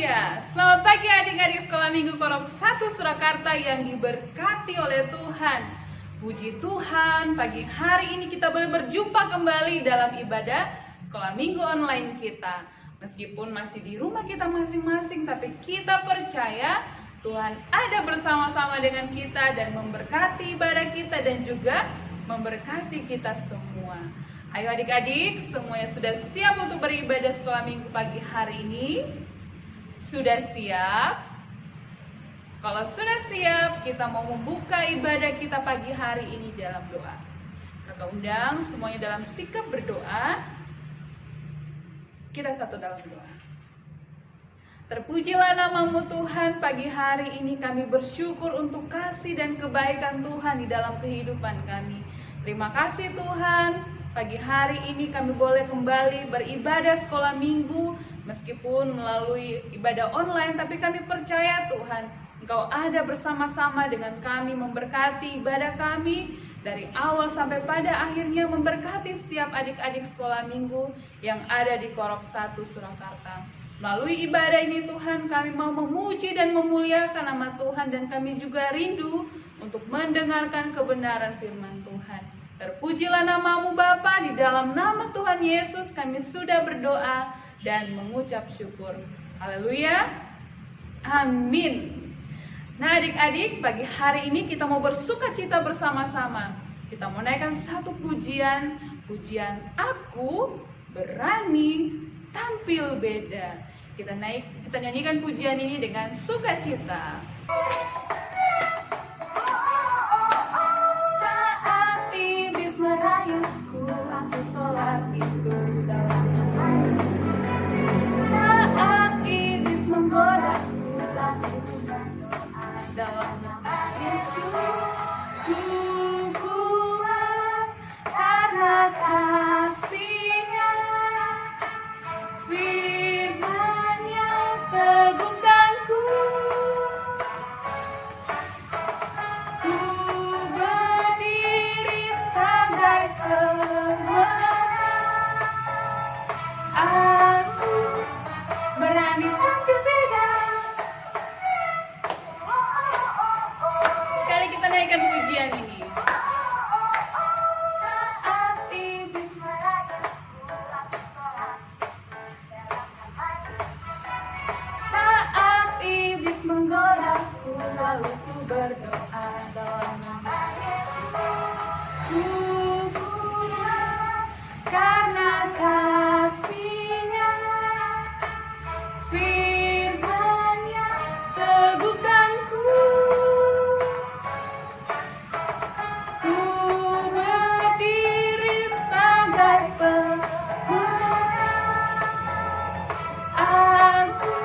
Haleluya. Selamat pagi adik-adik sekolah minggu Korop 1 Surakarta yang diberkati oleh Tuhan. Puji Tuhan, pagi hari ini kita boleh berjumpa kembali dalam ibadah sekolah minggu online kita. Meskipun masih di rumah kita masing-masing, tapi kita percaya Tuhan ada bersama-sama dengan kita dan memberkati ibadah kita dan juga memberkati kita semua. Ayo adik-adik, semuanya sudah siap untuk beribadah sekolah minggu pagi hari ini? Sudah siap? Kalau sudah siap, kita mau membuka ibadah kita pagi hari ini dalam doa. Kakak undang semuanya dalam sikap berdoa. Kita satu dalam doa. Terpujilah namamu Tuhan, pagi hari ini kami bersyukur untuk kasih dan kebaikan Tuhan di dalam kehidupan kami. Terima kasih Tuhan, pagi hari ini kami boleh kembali beribadah sekolah minggu, meskipun melalui ibadah online, tapi kami percaya Tuhan, Engkau ada bersama-sama dengan kami, memberkati ibadah kami, dari awal sampai pada akhirnya memberkati setiap adik-adik sekolah minggu yang ada di Korop 1 Surakarta. Melalui ibadah ini Tuhan, kami mau memuji dan memuliakan nama Tuhan, dan kami juga rindu untuk mendengarkan kebenaran firman Tuhan. Terpujilah namamu Bapa, di dalam nama Tuhan Yesus kami sudah berdoa dan mengucap syukur. Haleluya. Amin. Nah adik-adik, pagi hari ini kita mau bersukacita bersama-sama. Kita mau naikkan satu pujian, pujian Aku Berani Tampil Beda. Kita nyanyikan pujian ini dengan sukacita. Saat iblis merayuku, aku tolak itu dalam namamu. Saat iblis menggodaku, aku berdoa dalam nama Yesus. Ku kuat karena kasih-Nya, firman-Nya teguhkanku. Ku berdiri sebagai pemenang. Aku berani tampil beda. Sekali kita naikkan pujian ini. Saat iblis merayuku, aku tolak dalam nama Yesus. Saat iblis menggodaku, lalu ku berdoa dalam nama Yesus. Ku kuat karena kasih-Nya, firman-Nya teguhkanku. Ku berdiri sebagai pemenang. Aku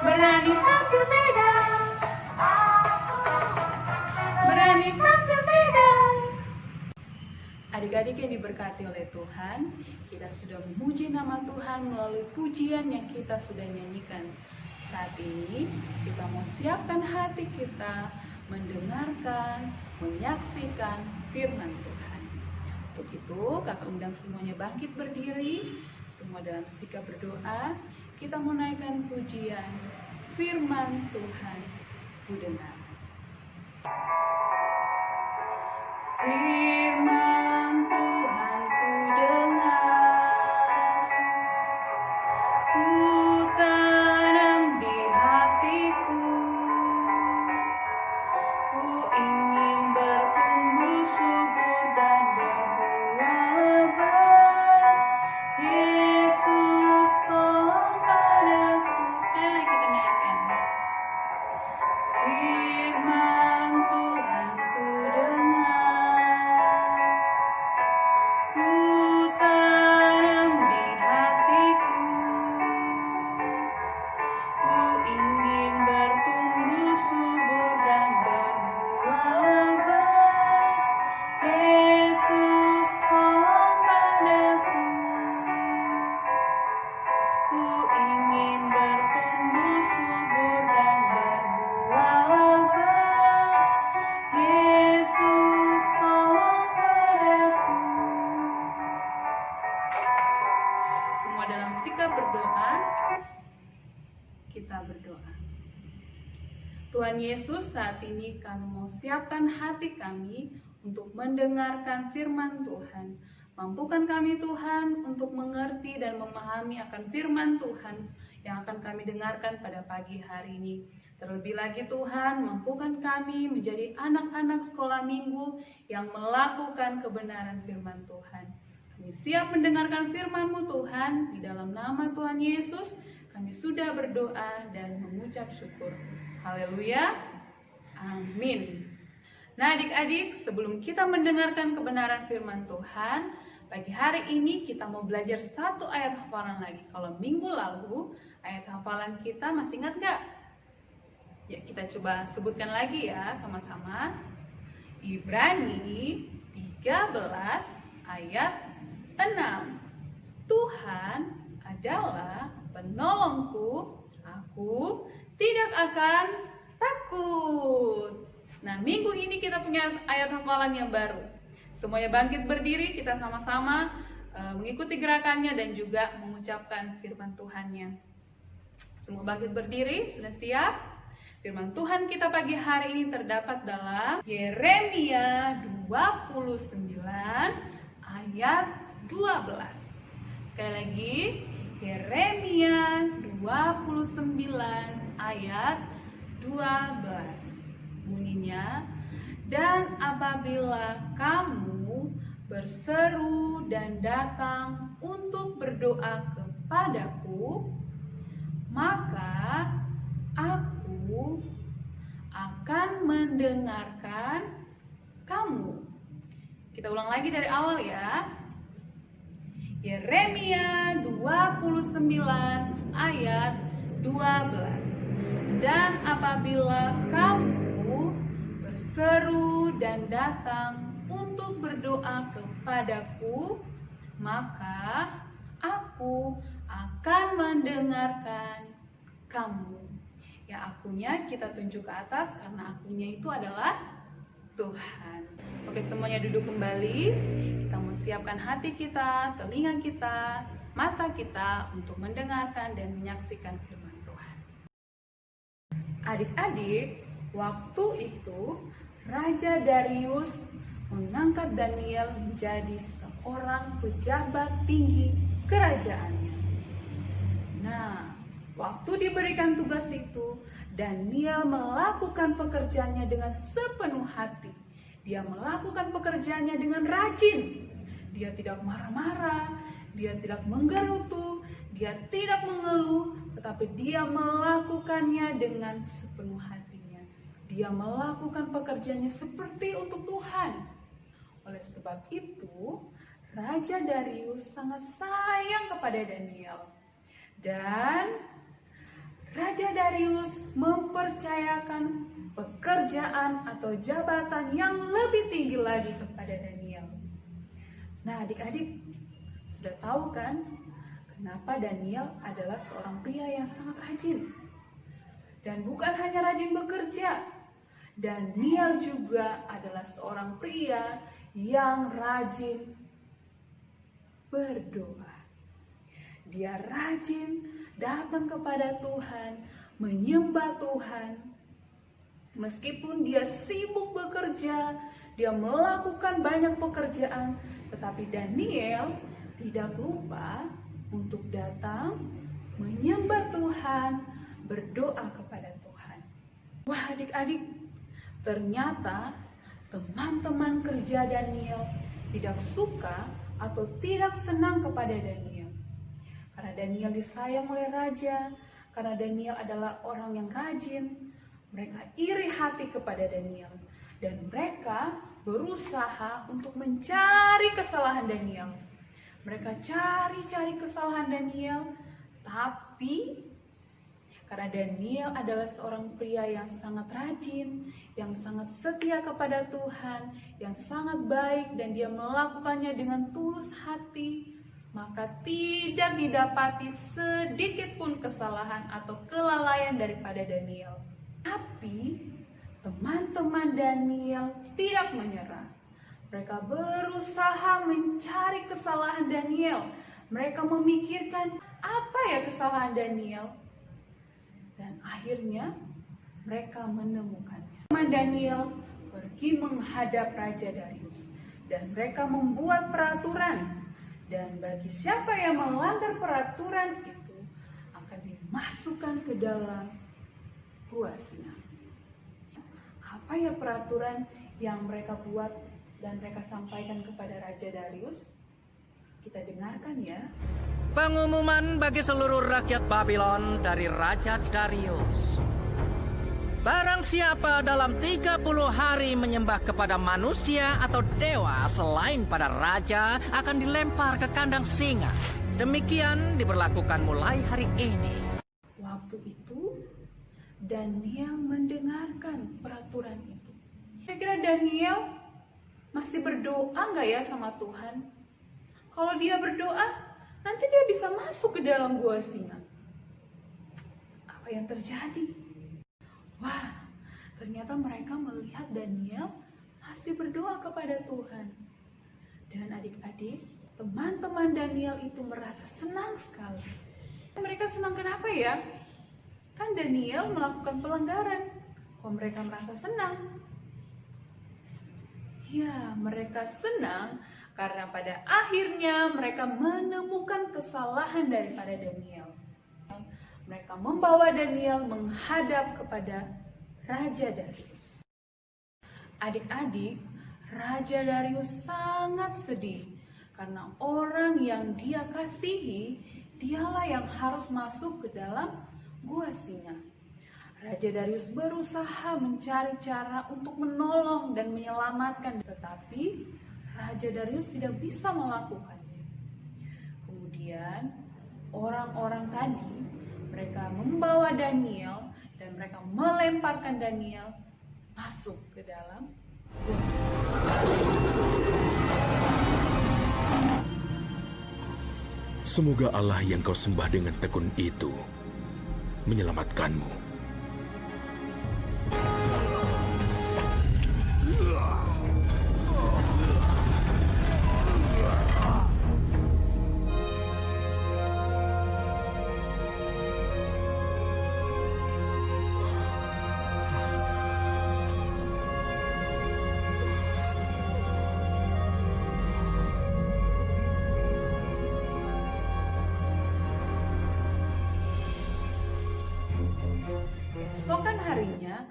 berani tampil beda. Berani tampil beda. Adik-adik yang diberkati oleh Tuhan, kita sudah memuji nama Tuhan melalui pujian yang kita sudah nyanyikan. Saat ini kita mau siapkan hati kita mendengarkan, menyaksikan firman Tuhan. Untuk itu, kakak undang semuanya bangkit berdiri, semua dalam sikap berdoa. Kita mau naikkan pujian firman Tuhan. Ku dengar. Firman Tuhan ku dengar, ku tanam di hatiku. Ku ingin bertumbuh subur dan berbuah lebat. Yesus tolong padaku. Sekali lagi kita naikkan. Firman Tuhan ku dengar, kita berdoa. Tuhan Yesus, saat ini kami mau siapkan hati kami untuk mendengarkan firman Tuhan. Mampukan kami Tuhan untuk mengerti dan memahami akan firman Tuhan yang akan kami dengarkan pada pagi hari ini. Terlebih lagi Tuhan, mampukan kami menjadi anak-anak sekolah minggu yang melakukan kebenaran firman Tuhan. Kami siap mendengarkan firman-Mu Tuhan, di dalam nama Tuhan Yesus kami sudah berdoa dan mengucap syukur. Haleluya, amin. Nah adik-adik, sebelum kita mendengarkan kebenaran firman Tuhan, pagi hari ini kita mau belajar satu ayat hafalan lagi. Kalau minggu lalu, ayat hafalan kita masih ingat gak? Ya, kita coba sebutkan lagi ya sama-sama. Ibrani 13 ayat 6. Tuhan adalah penolongku, aku tidak akan takut. Nah, minggu ini kita punya ayat hafalan yang baru. Semuanya bangkit berdiri, kita sama-sama mengikuti gerakannya dan juga mengucapkan firman Tuhannya. Semua bangkit berdiri, sudah siap? Firman Tuhan kita pagi hari ini terdapat dalam Yeremia 29 ayat 12. Sekali lagi, Yeremia 29 ayat 12. Bunyinya, dan apabila kamu berseru dan datang untuk berdoa kepadaku, maka aku akan mendengarkan kamu. Kita ulang lagi dari awal ya. Yeremia 29 ayat 12. Dan apabila kamu berseru dan datang untuk berdoa kepadaku, maka aku akan mendengarkan kamu. Ya, akunya kita tunjuk ke atas karena akunya itu adalah Tuhan. Oke, semuanya duduk kembali. Kita mau siapkan hati kita, telinga kita, mata kita untuk mendengarkan dan menyaksikan firman Tuhan. Adik-adik, waktu itu Raja Darius mengangkat Daniel menjadi seorang pejabat tinggi kerajaannya. Nah, waktu diberikan tugas itu, Daniel melakukan pekerjaannya dengan sepenuh hati. Dia melakukan pekerjaannya dengan rajin. Dia tidak marah-marah, dia tidak menggerutu, dia tidak mengeluh, tetapi dia melakukannya dengan sepenuh hatinya. Dia melakukan pekerjaannya seperti untuk Tuhan. Oleh sebab itu, Raja Darius sangat sayang kepada Daniel. Dan Raja Darius mempercayakan pekerjaan atau jabatan yang lebih tinggi lagi kepada Daniel. Nah, adik-adik sudah tahu kan kenapa Daniel adalah seorang pria yang sangat rajin. Dan bukan hanya rajin bekerja, Daniel juga adalah seorang pria yang rajin berdoa. Dia rajin datang kepada Tuhan, menyembah Tuhan. Meskipun dia sibuk bekerja, dia melakukan banyak pekerjaan, tetapi Daniel tidak lupa untuk datang, menyembah Tuhan, berdoa kepada Tuhan. Wah adik-adik, ternyata teman-teman kerja Daniel tidak suka atau tidak senang kepada Daniel. Karena Daniel disayang oleh raja, karena Daniel adalah orang yang rajin, mereka iri hati kepada Daniel. Dan mereka berusaha untuk mencari kesalahan Daniel. Mereka cari-cari kesalahan Daniel, tapi karena Daniel adalah seorang pria yang sangat rajin, yang sangat setia kepada Tuhan, yang sangat baik, dan dia melakukannya dengan tulus hati, maka tidak didapati sedikit pun kesalahan atau kelalaian daripada Daniel. Tapi teman-teman Daniel tidak menyerah. Mereka berusaha mencari kesalahan Daniel. Mereka memikirkan apa ya kesalahan Daniel. Dan akhirnya mereka menemukannya. Daniel pergi menghadap Raja Darius dan mereka membuat peraturan, dan bagi siapa yang melanggar peraturan itu akan dimasukkan ke dalam gua singa. Apa ya peraturan yang mereka buat dan mereka sampaikan kepada Raja Darius? Kita dengarkan ya. Pengumuman bagi seluruh rakyat Babylon dari Raja Darius. Barang siapa dalam 30 hari menyembah kepada manusia atau dewa selain pada raja akan dilempar ke kandang singa. Demikian diberlakukan mulai hari ini. Waktu itu Daniel mendengarkan peraturan itu. Kira-kira Daniel masih berdoa nggak ya sama Tuhan? Kalau dia berdoa, nanti dia bisa masuk ke dalam gua singa. Apa yang terjadi? Wah, ternyata mereka melihat Daniel masih berdoa kepada Tuhan. Dan adik-adik, teman-teman Daniel itu merasa senang sekali. Mereka senang kenapa ya? Kan Daniel melakukan pelanggaran. Kok mereka merasa senang? Ya, mereka senang karena pada akhirnya mereka menemukan kesalahan daripada Daniel. Mereka membawa Daniel menghadap kepada Raja Darius. Adik-adik, Raja Darius sangat sedih karena orang yang dia kasihi, dialah yang harus masuk ke dalam gua singa. Raja Darius berusaha mencari cara untuk menolong dan menyelamatkan, tetapi Raja Darius tidak bisa melakukannya. Kemudian orang-orang tadi mereka membawa Daniel dan mereka melemparkan Daniel masuk ke dalam gua. Semoga Allah yang kau sembah dengan tekun itu menyelamatkanmu. Keesokan harinya,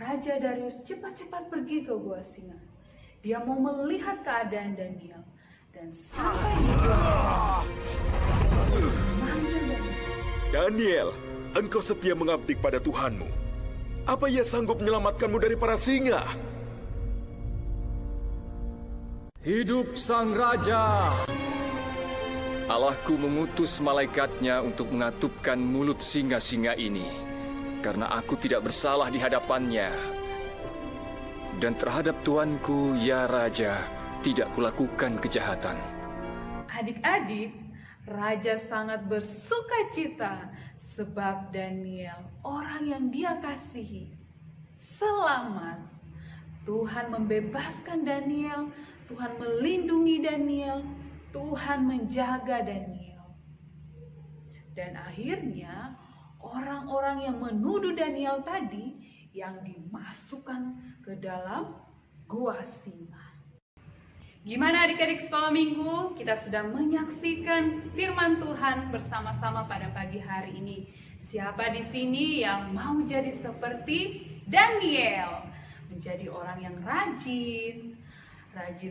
Raja Darius cepat-cepat pergi ke gua singa. Dia mau melihat keadaan Daniel. Dan sampai di gua, Daniel, engkau setia mengabdi pada Tuhanmu. Apa ia sanggup menyelamatkanmu dari para singa? Hidup Sang Raja! Allahku mengutus malaikatnya untuk mengatupkan mulut singa-singa ini. Karena aku tidak bersalah di hadapannya. Dan terhadap tuanku, ya Raja, tidak kulakukan kejahatan. Adik-adik, Raja sangat bersuka cita sebab Daniel, orang yang dia kasihi, selamat. Tuhan membebaskan Daniel, Tuhan melindungi Daniel, Tuhan menjaga Daniel. Dan akhirnya orang-orang yang menuduh Daniel tadi yang dimasukkan ke dalam gua singa. Gimana adik-adik sekolah minggu? Kita sudah menyaksikan firman Tuhan bersama-sama pada pagi hari ini. Siapa di sini yang mau jadi seperti Daniel? Menjadi orang yang rajin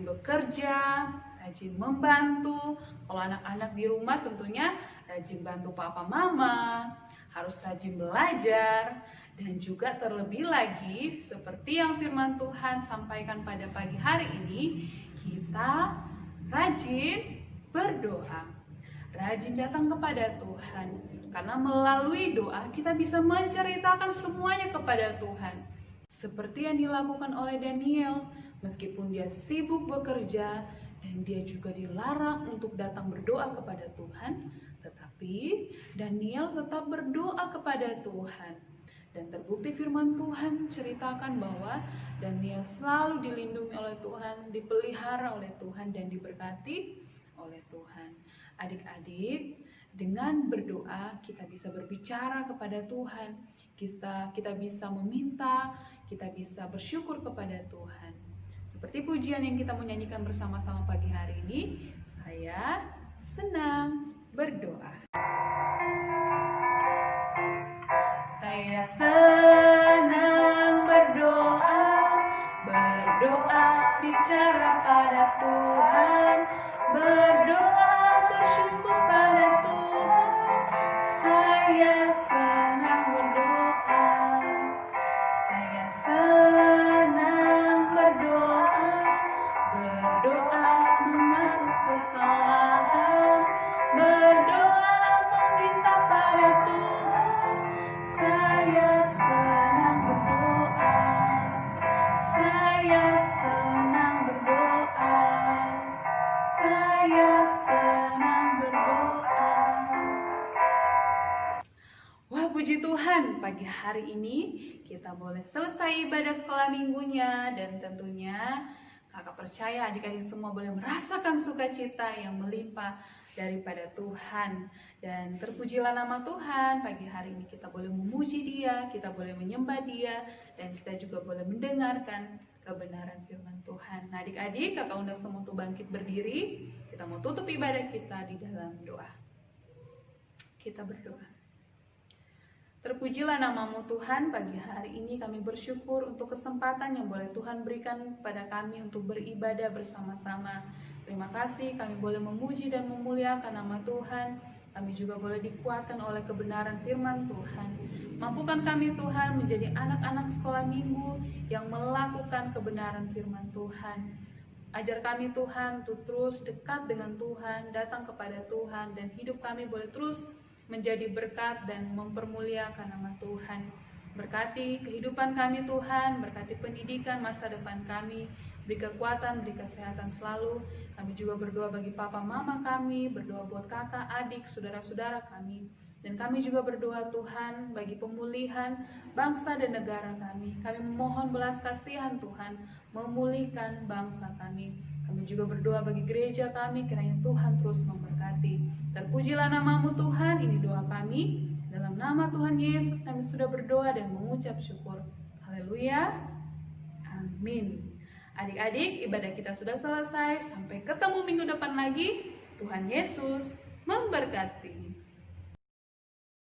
bekerja, rajin membantu. Kalau anak-anak di rumah tentunya rajin bantu papa mama, harus rajin belajar, dan juga terlebih lagi seperti yang firman Tuhan sampaikan pada pagi hari ini, kita rajin berdoa, rajin datang kepada Tuhan. Karena melalui doa kita bisa menceritakan semuanya kepada Tuhan. Seperti yang dilakukan oleh Daniel, meskipun dia sibuk bekerja dan dia juga dilarang untuk datang berdoa kepada Tuhan, tetapi Daniel tetap berdoa kepada Tuhan. Dan terbukti firman Tuhan ceritakan bahwa Daniel selalu dilindungi oleh Tuhan, dipelihara oleh Tuhan, dan diberkati oleh Tuhan. Adik-adik, Dengan berdoa kita bisa berbicara kepada Tuhan, kita bisa meminta, kita bisa bersyukur kepada Tuhan. Seperti pujian yang kita menyanyikan bersama-sama pagi hari ini, saya senang berdoa. Saya senang berdoa, bicara pada Tuhan, berdoa bersyukur pada Tuhan. Saya senang berdoa, saya senang berdoa mengaku kesalahan, berdoa meminta pada Tuhan. Saya senang berdoa, saya senang berdoa, saya senang berdoa. Wah, puji Tuhan, pagi hari ini kita boleh selesai ibadah sekolah minggunya, dan tentunya kakak percaya adik-adik semua boleh merasakan sukacita yang melimpah daripada Tuhan. Dan terpujilah nama Tuhan, pagi hari ini kita boleh memuji Dia, kita boleh menyembah Dia, dan kita juga boleh mendengarkan kebenaran firman Tuhan. Nah adik-adik, kakak undang semua untuk bangkit berdiri. Kita mau tutup ibadah kita di dalam doa. Kita berdoa. Terpujilah namamu Tuhan, pagi hari ini kami bersyukur untuk kesempatan yang boleh Tuhan berikan kepada kami untuk beribadah bersama-sama. Terima kasih kami boleh memuji dan memuliakan nama Tuhan. Kami juga boleh dikuatkan oleh kebenaran firman Tuhan. Mampukan kami Tuhan menjadi anak-anak sekolah minggu yang melakukan kebenaran firman Tuhan. Ajar kami Tuhan untuk terus dekat dengan Tuhan, datang kepada Tuhan, dan hidup kami boleh terus menjadi berkat dan mempermuliakan nama Tuhan. Berkati kehidupan kami Tuhan, berkati pendidikan masa depan kami, beri kekuatan, beri kesehatan selalu. Kami juga berdoa bagi papa mama kami, berdoa buat kakak, adik, saudara-saudara kami. Dan kami juga berdoa Tuhan bagi pemulihan bangsa dan negara kami. Kami memohon belas kasihan Tuhan, memulihkan bangsa kami. Kami juga berdoa bagi gereja kami, kiranya Tuhan terus memberkati. Terpujilah namamu Tuhan, ini doa kami. Dalam nama Tuhan Yesus kami sudah berdoa dan mengucap syukur. Haleluya. Amin. Adik-adik, ibadah kita sudah selesai. Sampai ketemu minggu depan lagi. Tuhan Yesus memberkati.